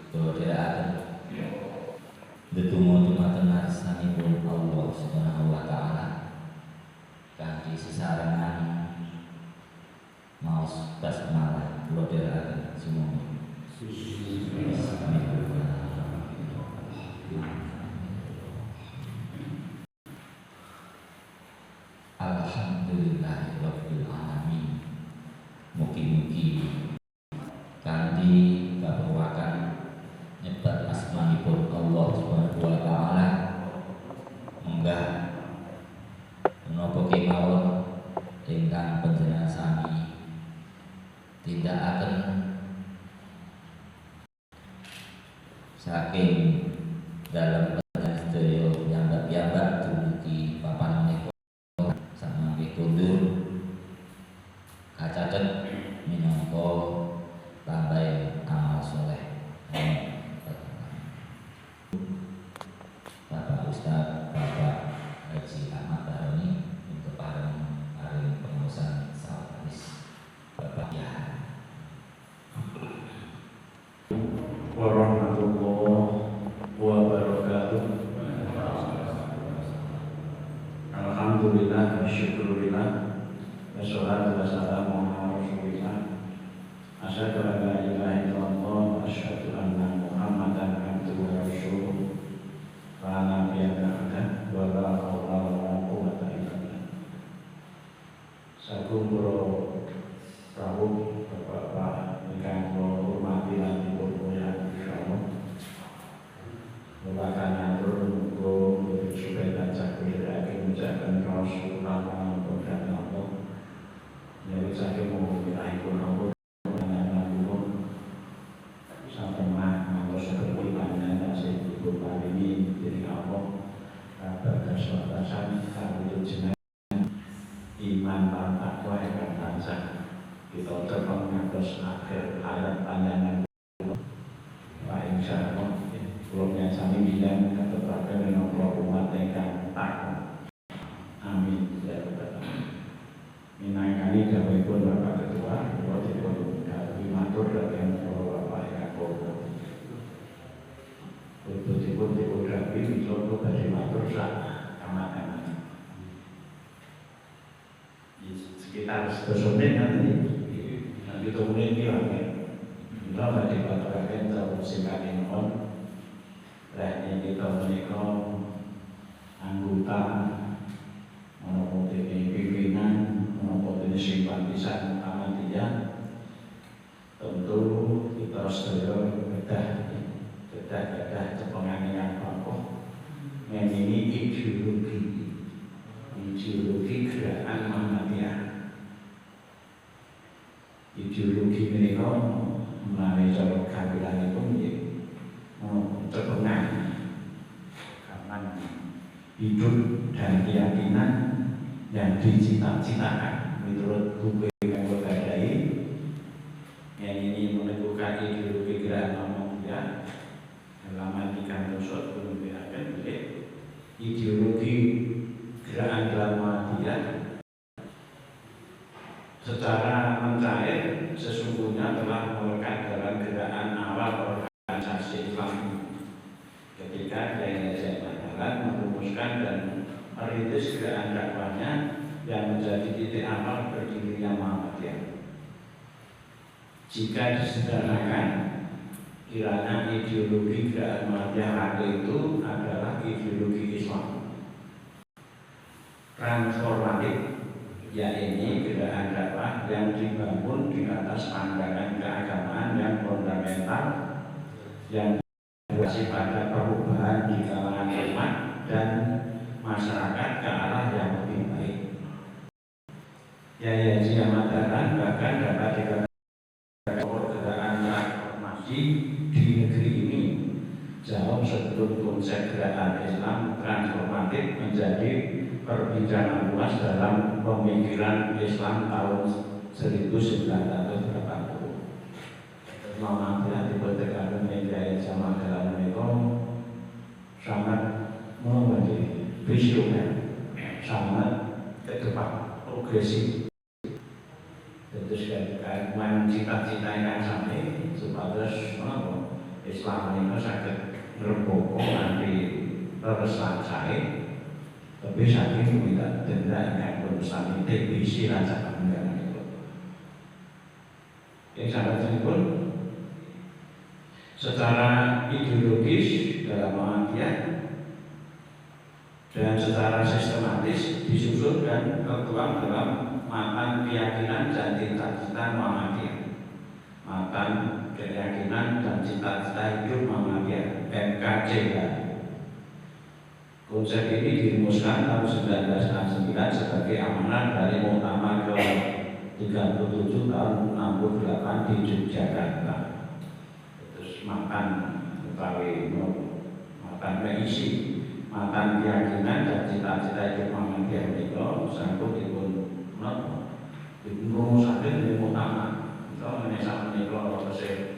kula dherekaken ndedonga dumateng ngarsanipun Allah Subhanahu wa taala kanthi sesarengan maos basmalah kula dherekaken sumangga. Alhamdulillahirabbil alamin. Mugi-mugi kanthi kaperwakan nyebat asmanipun Allah Subhanahu wa taala munggah menapa kemawon ingkang panjenengan sami tindakaken saking dalam panjenengan sedaya piyambak-piyambak dumugi papan menika samangke kondur kacathet minangka tambahe amal saleh. Bapak Ustaz, Bapak Haji Ahmad Baroni untuk paring pengurusan sawaris. Bapak ya. Warahmatullahi wabarakatuh. Alhamdulillah wa syukurillah wassalatu wassalamu ala rasulillah. Asyhadu an la ilaha illallah wa asyhadu anna Muhammadan abduhu wa rasuluh. La nabiyya ba'da wa la haula wa la quwwata illa billah. Sagung kula rawuh Bapak ingkang kula hormati lan dipun mulyakaken insyaallah. Bapak atur muga supaya tansah kudhaake mujahaken Rasulullah dan Allah. Nyari saking mulyakipun Allah iman lan takwa ingkang tansah kita terpeng ngantos akhir hayat panjenengan. Wa insyaallah kula nyasani bilang katepaken menapa umat ingkang takwa. Amin ya rabbal alamin. Minangkani dawuhipun Bapak Ketua, kula dipun matur dhateng para bapak ingkang kula. Kula dipun rapi misono badhe matur sak amat-amat. Sekitar 10 menit nanti kemudian dia kita badhe maturaken terus singkatipun kita menika anggota menapa pimpinan menapa simpatisan Ahmadiyah. Tentu kita sedaya kedah cepengan yang pokok ini ideologi gerakan Muhammadiyah. Ideologi mereka melalui cara kabilan itu cepengan karena hidup dan keyakinan yang dicita-citakan menurut buku yang bergadai yang ini menentukan ideologi gerakan Muhammadiyah dalam artikan tersebut menunjukkan ideologi gerakan Muhammadiyah secara mencair sesungguhnya telah melekat dalam gerakan awal organisasi Islam ketika Kiai Madalan merumuskan dan merintis gerakan dakwahnya yang menjadi titik awal berdirinya Muhammadiyah. Jika disederhanakan, kiranya ideologi gerakan Muhammadiyah itu adalah ideologi Islam transformatif, yaitu gerakan dakwah yang dibangun di atas pandangan keagamaan yang fundamental yang berbasis pada perubahan di kalangan umat dan masyarakat ke arah yang lebih baik. Yai Haji Ahmad Dahlan bahkan dapat dikatakan gerakan transformasi di negeri ini jauh sebelum konsep gerakan Islam transformatif menjadi perbincangan luas dalam pemikiran Islam tahun 1980. Muhammadiyah dipertekankan media zaman dalam mereka sangat membagi visioner, sangat ke depan, progresif. Terus kan cita-cita yang sampai supados Islam Islam ini sakit ngrembaka nanti reresan saya, tapi saking minta denda yang berusaha TBC rasa kemudian itu. Yang sangat pun secara ideologis dalam Muhammadiyah dan secara sistematis disusun dan tertuang dalam matan keyakinan dan cita-cita Muhammadiyah, matan keyakinan dan cita-cita hidup Muhammadiyah (MKCH). Konsep ini dirumuskan tahun 1969 sebagai amanat dari Muktamar ke-37 tahun 68 di Yogyakarta. Terus matan utawi matan keisi, matan keyakinan dan cita-cita hidup Muhammadiyah menika sanggup dirumusake dening Muktamar. Ini sama menika proses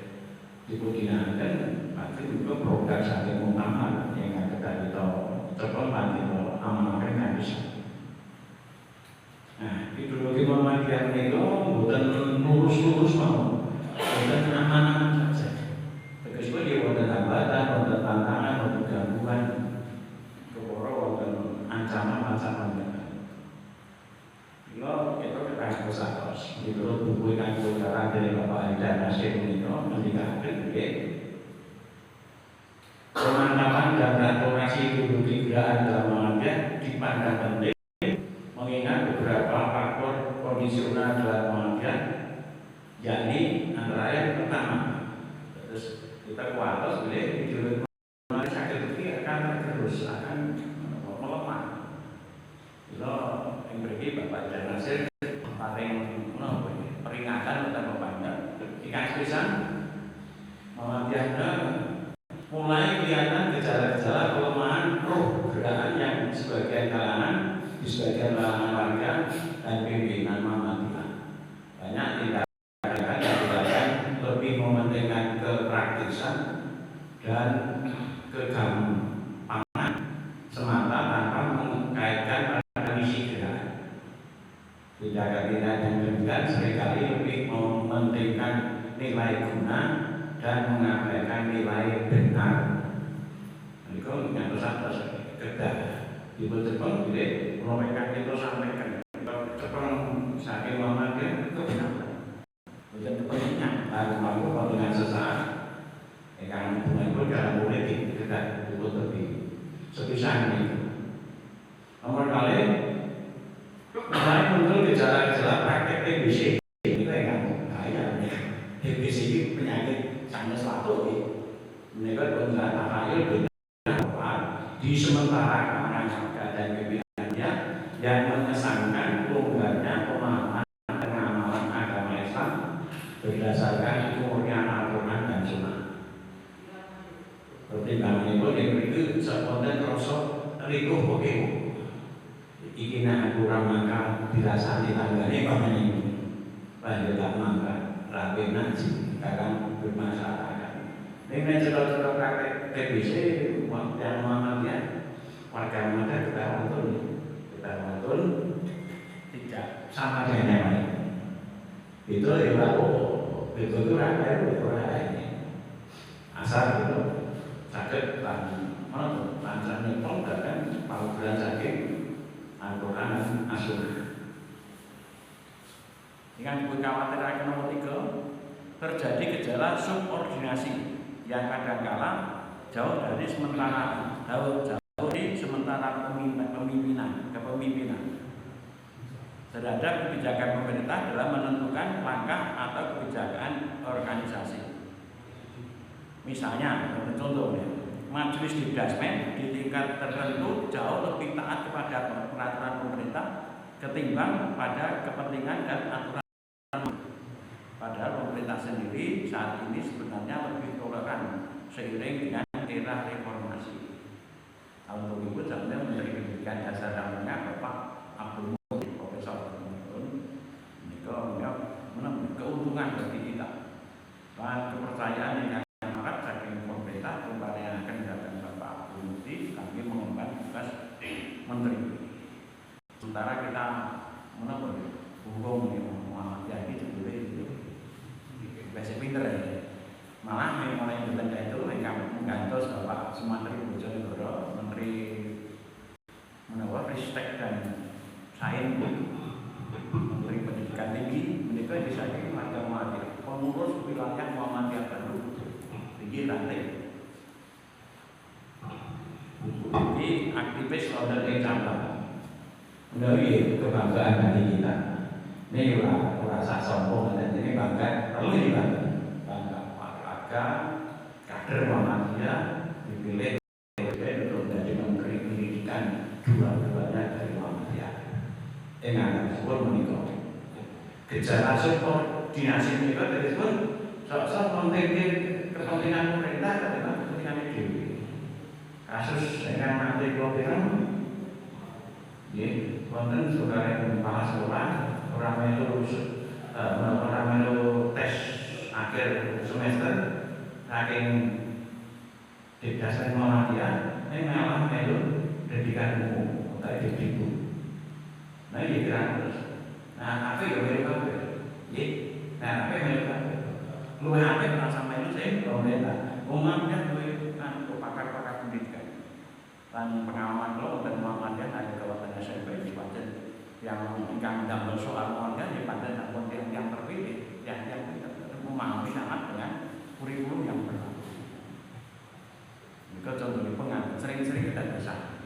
dipudinaken pasti itu produk saking Muktamar yang kita coba nanti amalkan kan bisa. Nah, ideologi Muhammadiyah menika bukan lurus-lurus mau, bukan aman-aman saja. Tegas dia wonten hambatan, wonten tantangan, wonten gangguan, keporo wonten ancaman-ancaman. Kalau itu kita harus satos. Itu buku yang cara dari Bapak Haidar Nasir menika mendikaken nggih. Pemantapan dan transformasi ideologi gerakan dalam Muhammadiyah dipandang penting mengingat beberapa faktor kondisional dalam Muhammadiyah, yakni antara yang pertama, terus kita kuatos boleh ideologi Muhammadiyah sakit itu akan terus akan melemah. Kalau yang pergi Bapak Haidar Nasir paling peringatan tentang banyak ikan sepisan Muhammadiyah mulai kelihatan gejala-gejala pelemahan roh gerakan yang di sebagian kalangan, di sebagian kalangan warga dan pimpinan Muhammadiyah. Banyak tindakan yang dilakukan lebih mementingkan kepraktisan dan kegampangan semata tanpa mengkaitkan pada misi gerakan. Tindakan-tindakan yang demikian seringkali lebih mementingkan nilai guna dan mengabaikan nilai benar. Itu nyatos-nyatos kedah. Ibu Jepang boleh mereka itu sampaikan. Kalau Jepang saking Muhammadiyah kebenaran. Bukan kepentingan. Lalu dengan sesaat. Karena hubungan itu dalam politik kedah itu lebih sepisah ini. Nomor kali, mulai muncul gejala-gejala praktek TBC. Itu yang bahaya. TBC ini penyakit sangat suatu mereka benar takhayul benar di sementara masyarakat dan kebijakannya yang mengesankan longgarnya pemahaman dan amalan agama Islam berdasarkan umurnya Al-Quran dan Sunnah. Pertimbangan itu diberi spontan rosok rikuh pokok ikina kurang maka dirasani tanggane paman ini banyak tak mangka rapi naji akan bermasalah. Ini cerita-cerita praktek TBC yang Muhammadiyah warga Muhammadiyah kita wonten tidak sama dengan yang lain. Itu ya itu rakyat itu ini asal itu sakit lancar nyepong dan paugeran sakit Al-Quran dan As-Sunnah. Dengan kekhawatiran nomor 3 terjadi gejala subordinasi yang kadangkala jauh dari sementara kepemimpinan terhadap kebijakan pemerintah dalam menentukan langkah atau kebijakan organisasi. Misalnya, contohnya, majelis didasmen di tingkat tertentu jauh lebih taat kepada peraturan pemerintah ketimbang pada kepentingan dan aturan. Padahal pemerintah sendiri saat ini sebenarnya lebih toleran seiring dengan era reformasi. Tahun 2000 sebenarnya Menteri Pendidikan Dasar dan Menengah Bapak Abdul Muhyiddin, Profesor Abdul Muhyiddin, ini menemukan keuntungan bagi kita. Dan kepercayaan yang sangat saking pemerintah kembali yang akan dilakukan Bapak Abdul Muhyiddin, kami mengemban tugas Menteri. Sementara kita menemukan hukum Muhammadiyah ini basic pinter ya. Malah yang mulai berbeda itu dan Sains Menteri Pendidikan Tinggi menikah di saking warga Muhammadiyah, pengurus wilayah Muhammadiyah baru tinggi ranting. Ini aktivis order cabang. Menawi kebanggaan bagi kita. Ini rasa sombong dan ini bangga perlu dibangga. Bangga warga kader Muhammadiyah dipilih untuk menjadi Menteri Pendidikan dua-duanya dari Muhammadiyah. Dengan tersebut menikah. Gejala subordinasi menikah tersebut sok-sok kepentingan pemerintah adalah kepentingan dewi. Kasus dengan nanti kelompok konten saudara kepala sekolah orang melu tes akhir semester saking didasarkan Muhammadiyah ini malah melu pendidikan umum atau didiku. Nah ini kira terus. Nah apa yang melu apa? Nah apa yang melu apa? Lu apa yang sama itu saya pemerintah umumnya lu kan pakar-pakar pendidikan dan pengalaman lo dan Muhammadiyah ada kawasan SMP di Banten yang damel soal Muhammadiyah di Banten dan yang terpilih yang memahami sangat dengan kurikulum yang berlaku. Jika contoh di pengantin sering-sering kita bisa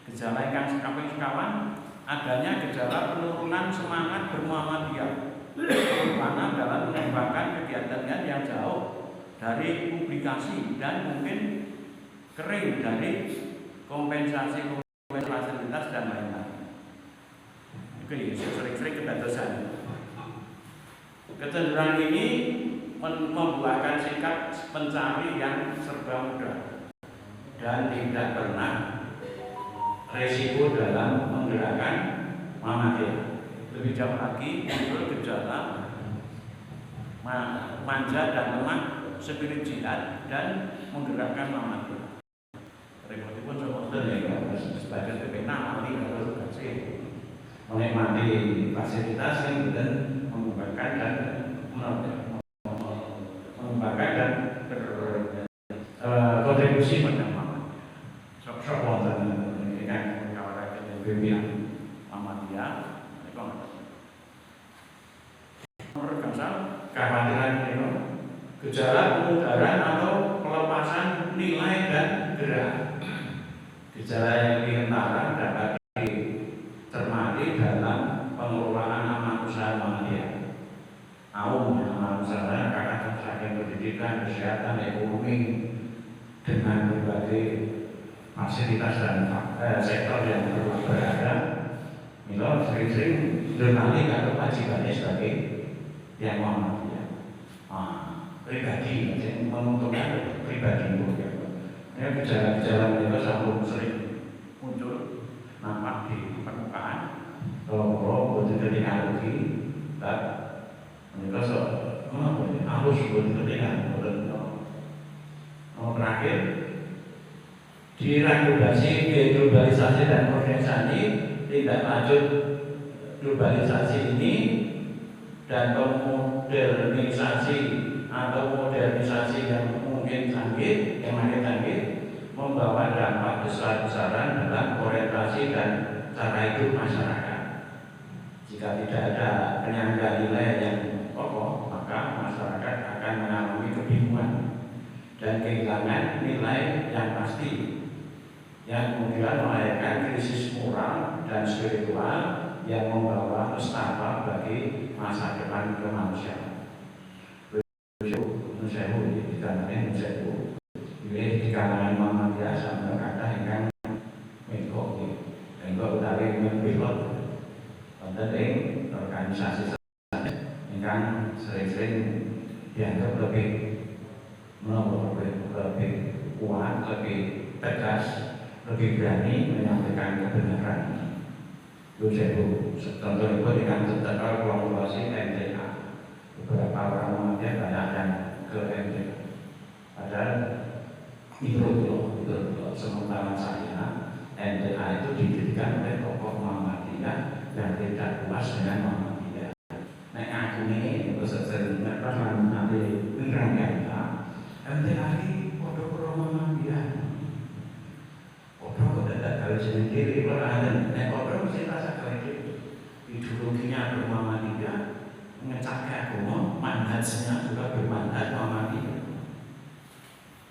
gejala yang sekawan adanya gejala penurunan semangat bermuhammadiyah karena dalam mengembangkan kegiatannya yang jauh dari publikasi dan mungkin kering dari kompensasi fasilitas dan lain-lain. Oke, sering-sering kedatosan. Kecenderungan ini membuahkan sikap pencari yang serba mudah dan tidak pernah resiko dalam menggerakkan Muhammadiyah. Lebih jauh lagi muncul gejala manja dan lemah spirit jihad dan menggerakkan Muhammadiyah. Repotipun seperti sebagai PPN ahli harus kasih menikmati fasilitas yang dan mengembangkan dan kontribusi pada Muhammadiyah. Sok-sok wonten dengan kawan-kawan pimpinan Muhammadiyah. Menurut Kasal, kekhawatiran itu gejala pemudaran atau pelepasan nilai dan gerak. Gejala yang lebih kentara dapat dicermati dalam pengelolaan amal usaha Muhammadiyah. Amal usaha karena saking pendidikan, kesehatan, ekonomi dengan berbagai fasilitas dan sektor yang berada. Milo sering-sering beralih ke kewajibannya sebagai yang Muhammadiyah. Pribadi, menguntungkan pribadi ya. Ini gejala-gejala mereka selalu sering muncul nampak di permukaan. Kalau buat kepentingan lagi, tak mereka harus buat kepentingan. Terakhir, diregulasi, globalisasi dan modernisasi tidak lanjut globalisasi ini dan modernisasi atau modernisasi yang mungkin canggih, yang makin canggih, membawa dampak besar-besaran dalam orientasi dan cara hidup masyarakat. Jika tidak ada penyangga nilai yang pokok, maka masyarakat akan mengalami kebingungan dan kehilangan nilai yang pasti, yang kemudian melahirkan krisis moral dan spiritual yang membawa nestapa bagi masa depan kemanusiaan. Nusewu di kalangan Nusewu, di kalangan Muhammadiyah sampai kata hingga mengkok, utari pilot, penting organisasi yang sering-sering dianggap lebih kuat, lebih tegas, lebih berani menyampaikan kebenaran. Nusewu, contoh itu dengan tentang kolaborasi MTA. Beberapa orang Muhammadiyah banyak yang ke MTA. Padahal itu sementara saya MTA itu didirikan oleh tokoh Muhammadiyah yang tidak puas dengan Muhammadiyah. Nah aku ini sering nanti menerangkan MTA ini produk Muhammadiyah. Produk tidak kalau sendiri orang ada filosofinya bermuhammadiyah, ngecake agama, manhajnya juga bermanhaj Muhammadiyah.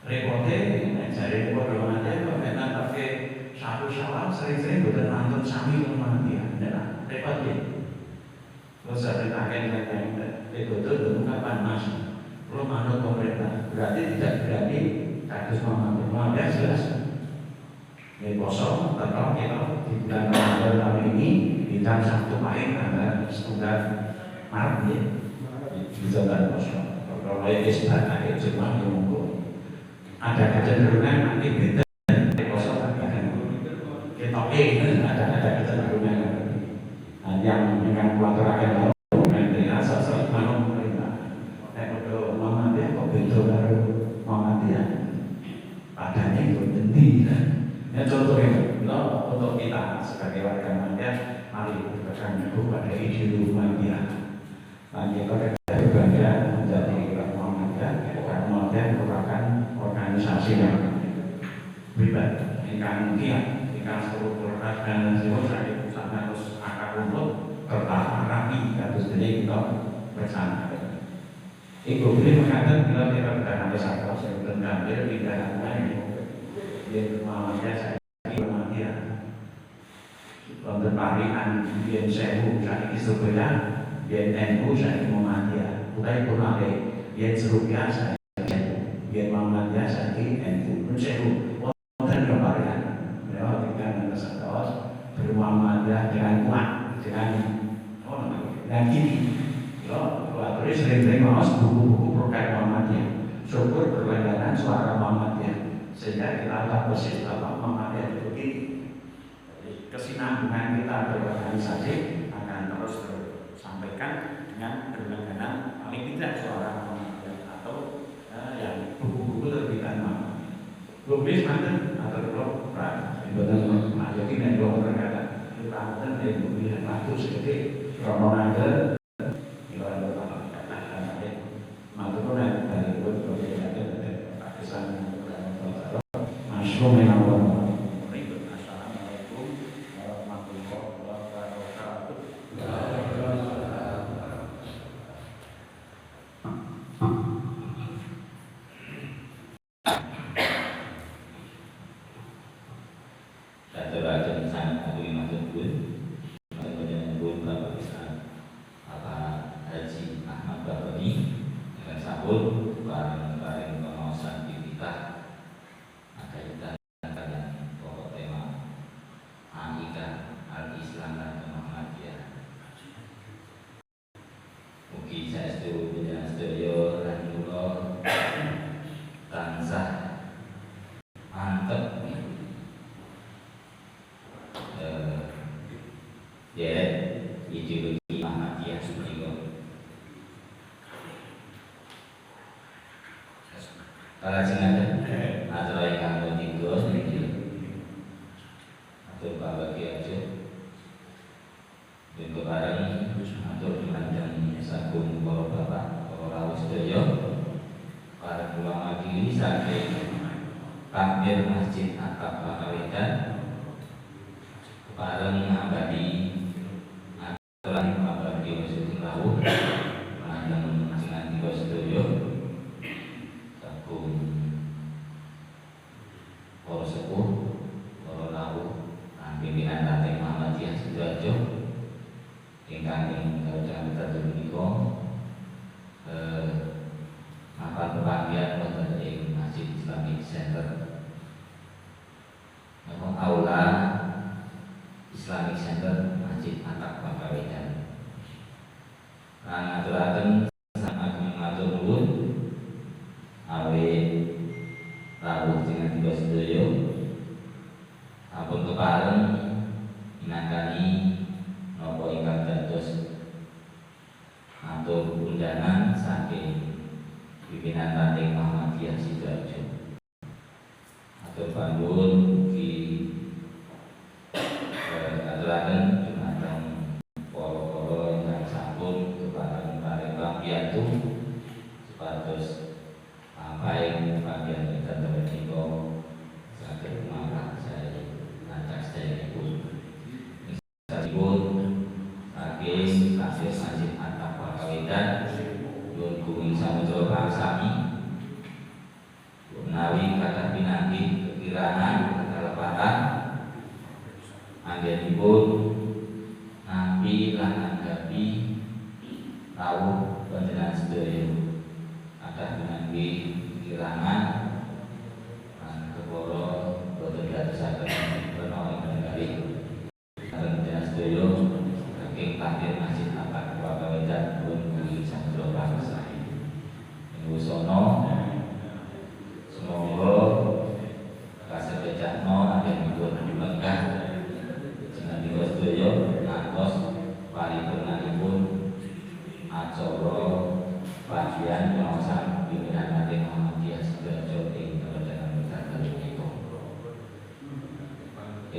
Repotnya jare Muhammadiyah kok nek natape satu salam sering-sering boten mantun sami Muhammadiyah. Nek repot ya. Terus ceritakan yang betul kapan Mas? Belum manut pemerintah. Berarti tidak berarti kados Muhammadiyah jelas. Ini kosong, tetap kita di bulan Ramadan tahun ini di jam 1 pagi tanggal 9 Maret ya. Bisa dan kosong. Kalau istilah akhir Jumat yang monggo. Ada kecenderungan nanti beda kosong akan kita ada kecenderungan. Nah, yang dengan kuator akan nanti asal mana pemerintah. Kalau Muhammadiyah kok beda karo Muhammadiyah. Padanya itu nanti. Ya contohnya, untuk kita sebagai warga Muhammadiyah, mari berpegang teguh pada ideologi Muhammadiyah. Dan kita berbangga menjadi Muhammadiyah. Karena Muhammadiyah merupakan organisasi yang pribadi, yang kiat, yang struktur dan saya harus akar rumput kertas rapi harus jadi kita bersama. Ibu boleh mengatakan bila kita berada di sana, saya berada di dalam dia Muhammadiyah saya Muhammadiyah untuk parian biar sewu saya Surabaya biar NU saya Muhammadiyah utai pun ada biar Surabaya saya biar Muhammadiyah saya NU sewu dan parian lewat dengan tersedos bermuhammadiyah dengan kuat dengan gini kalau sering-sering mawas buku-buku program Muhammadiyah syukur berlangganan suara Muhammadiyah sehingga kita tak persis bahwa Muhammadiyah itu begini. Kesinambungan kita berorganisasi akan terus tersampaikan dengan berlangganan paling tidak suara Muhammadiyah atau yang buku-buku terbitan Muhammadiyah. Lubis mantan atau belum betul majoki dan belum berkata itu mantan dan buku yang waktu seperti Romonade ibarat berapa kata mantan pun dari buku berbeda dan Pakistan. Assalamualaikum warahmatullahi wabarakatuh. Raja sangat akui matur nuwun. Panjenengan Bapak Bapak Haji Ahmad Bafani dengan sahur bareng pengawasan kita kaitan dengan pokok tema Akhidah Al-Islam dan Muhammadiyah. Mugi saestu panjenengan sedaya lan kula tansah mantep ideologi Muhammadiyah menika. Para jenengan acara ingkang menika niki atur Pak Kiai Bentuk bareng atur panjang sagung para bapak para rawuh sedaya para ulama kiri saking takmir Masjid Atap Pakawedan bareng ngabadi aturan Bapak Kiai Sugeng rawuh panjang jenengan kula sedaya sagung para sepuh para rawuh pimpinan Ranting Muhammadiyah Sidoarjo ingkang kawedang dados menika mapan pepanggihan wonten ing Masjid Islamic Center aula Islamic Center Masjid Atap Pakawedan lan ngaturaken saking matur nuwun awit rawuh jenengan kula sedaya ampun kepareng minangkani napa ingkang dados atur undangan saking pimpinan Ranting Muhammadiyah Sidoarjo. Atur panuwun mugi aturaken dumateng para ingkang sampun kepareng pambiyantu supados pampaing pambiyantu dhateng menika saged mangkat saya lancak sedaya pun saking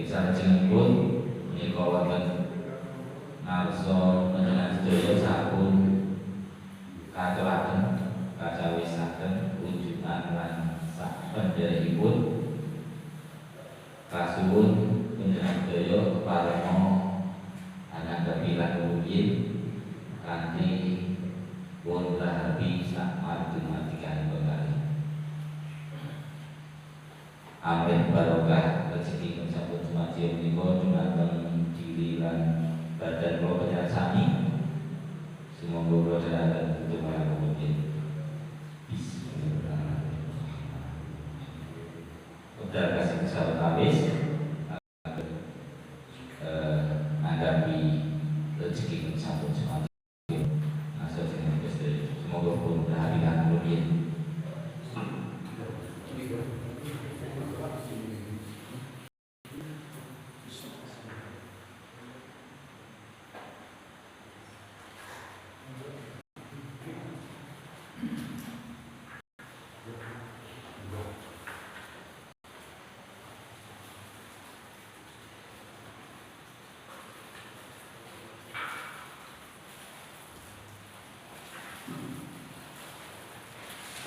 salajengipun menika wonten ngarsa panjenengan sedaya sampun katuraken kacawisaken wujudan lan sak pendheripun kasuwun panjenengan sedaya parenga ananggapi lan rumiyin kanthi pun rahabi sak margi-margikan kembali. Amin barokah rezeki sampun sumajeng menika dumateng diri lan badan kula panjenengan sami. Semoga kula sedaya untuk mungkin. Bismillahirrahmanirrahim. Udah kasih kesalahan habis.